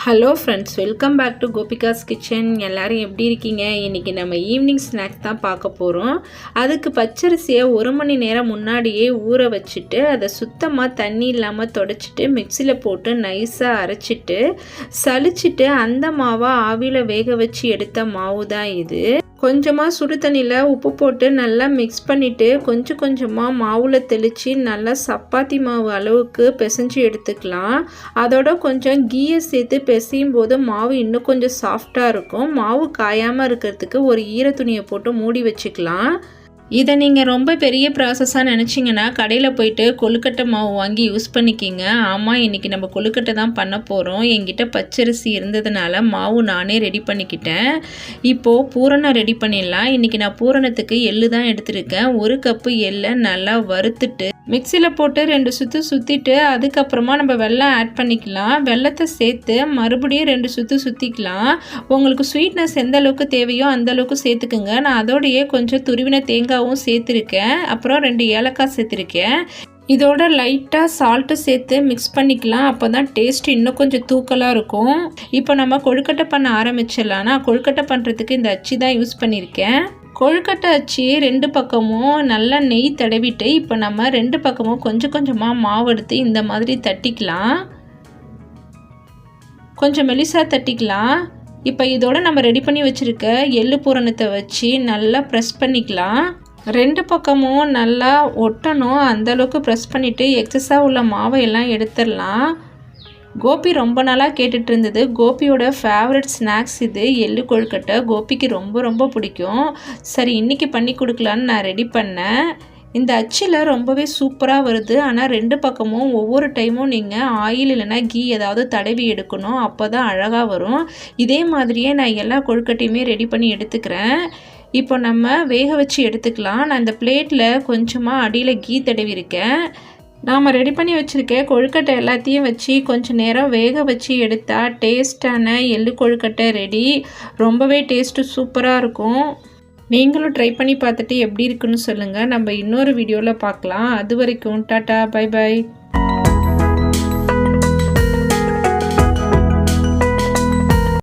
Hello friends, welcome back to Gopika's kitchen. எல்லோரும் எப்படி இருக்கீங்க? இன்றைக்கி நம்ம ஈவினிங் ஸ்நாக்ஸ் தான் பார்க்க போகிறோம். அதுக்கு பச்சரிசியை 1 மணி நேரம் முன்னாடியே ஊற வச்சுட்டு அதை சுத்தமாக தண்ணி இல்லாமல் தொடச்சிட்டு மிக்சியில் போட்டு நைஸாக அரைச்சிட்டு சலிச்சிட்டு அந்த மாவை ஆவியில் வேக வச்சு எடுத்த மாவு தான் இது. கொஞ்சமாக சுடு தண்ணியில் உப்பு போட்டு நல்லா மிக்ஸ் பண்ணிவிட்டு கொஞ்சம் கொஞ்சமாக மாவில் தெளித்து நல்லா சப்பாத்தி மாவு அளவுக்கு பிசைஞ்சு எடுத்துக்கலாம். அதோட கொஞ்சம் கீயை சேர்த்து பிசையும் போது மாவு இன்னும் கொஞ்சம் சாஃப்டாக இருக்கும். மாவு காயாமல் இருக்கிறதுக்கு ஒரு ஈர துணியை போட்டு மூடி வச்சுக்கலாம். இதை நீங்கள் ரொம்ப பெரிய ப்ராசஸாக நினச்சிங்கன்னா கடையில் போயிட்டு கொழுக்கட்டை மாவு வாங்கி யூஸ் பண்ணிக்கிங்க. ஆமாம், இன்றைக்கி நம்ம கொழுக்கட்டை தான் பண்ண போகிறோம். என்கிட்ட பச்சரிசி இருந்ததுனால மாவு நானே ரெடி பண்ணிக்கிட்டேன். இப்போது பூரணம் ரெடி பண்ணிடலாம். இன்றைக்கி நான் பூரணத்துக்கு எள்ளு தான் எடுத்துருக்கேன். 1 கப்பு எள்ளை நல்லா வறுத்துட்டு மிக்சியில் போட்டு 2 சுற்று சுற்றிட்டு அதுக்கப்புறமா நம்ம வெல்லம் ஆட் பண்ணிக்கலாம். வெல்லத்தை சேர்த்து மறுபடியும் 2 சுற்று சுற்றிக்கலாம். உங்களுக்கு ஸ்வீட்னஸ் எந்த அளவுக்கு தேவையோ அந்த அளவுக்கு சேர்த்துக்குங்க. நான் அதோடையே கொஞ்சம் துருவின தேங்காயும் சேர்த்துருக்கேன். அப்புறம் 2 ஏலக்காய் சேர்த்துருக்கேன். இதோட லைட்டாக சால்ட்டு சேர்த்து மிக்ஸ் பண்ணிக்கலாம். அப்போ தான் டேஸ்ட் இன்னும் கொஞ்சம் தூக்கலாக இருக்கும். இப்போ நம்ம கொழுக்கட்டை பண்ண ஆரம்பிச்சிடலாம். நான் கொழுக்கட்டை பண்ணுறதுக்கு இந்த அச்சு தான் யூஸ் பண்ணியிருக்கேன். கொழுக்கட்டை அச்சு 2 பக்கமும் நல்லா நெய் தடவிட்டு இப்போ நம்ம 2 பக்கமும் கொஞ்சம் கொஞ்சமாக மாவு எடுத்து இந்த மாதிரி தட்டிக்கலாம். கொஞ்சம் மெலிசாக தட்டிக்கலாம். இப்போ இதோட நம்ம ரெடி பண்ணி வச்சுருக்க எள்ளு பூரணத்தை வச்சு நல்லா ப்ரெஸ் பண்ணிக்கலாம். 2 பக்கமும் நல்லா ஒட்டணும். அந்தளவுக்கு ப்ரெஸ் பண்ணிவிட்டு எக்ஸஸாக உள்ள மாவை எல்லாம் எடுத்துடலாம். கோபி ரொம்ப நாளாக கேட்டுட்டு இருந்தது. கோபியோட ஃபேவரட் ஸ்நாக்ஸ் இது, எள்ளு கொழுக்கட்டை. கோபிக்கு ரொம்ப ரொம்ப பிடிக்கும். சரி, இன்றைக்கி பண்ணி கொடுக்கலான்னு நான் ரெடி பண்ணேன். இந்த அச்சில் ரொம்பவே சூப்பராக வருது. ஆனால் 2 பக்கமும் ஒவ்வொரு டைமும் நீங்கள் ஆயில் இல்லைனா கீ ஏதாவது தடவி எடுக்கணும். அப்போ தான் அழகாக வரும். இதே மாதிரியே நான் எல்லா கொழுக்கட்டையுமே ரெடி பண்ணி எடுத்துக்கிறேன். இப்போ நம்ம வேக வச்சு எடுத்துக்கலாம். நான் இந்த பிளேட்டில் கொஞ்சமாக அடியில் கீ தடவி இருக்கேன். நாம் ரெடி பண்ணி வச்சுருக்க கொழுக்கட்டை எல்லாத்தையும் வச்சு கொஞ்சம் நேரம் வேக வச்சு எடுத்தால் டேஸ்டான எள்ளு கொழுக்கட்டை ரெடி. ரொம்பவே டேஸ்ட்டு சூப்பராக இருக்கும். நீங்களும் ட்ரை பண்ணி பார்த்துட்டு எப்படி இருக்குன்னு சொல்லுங்கள். நம்ம இன்னொரு வீடியோவில் பார்க்கலாம். அது வரைக்கும் டாட்டா, பை பை.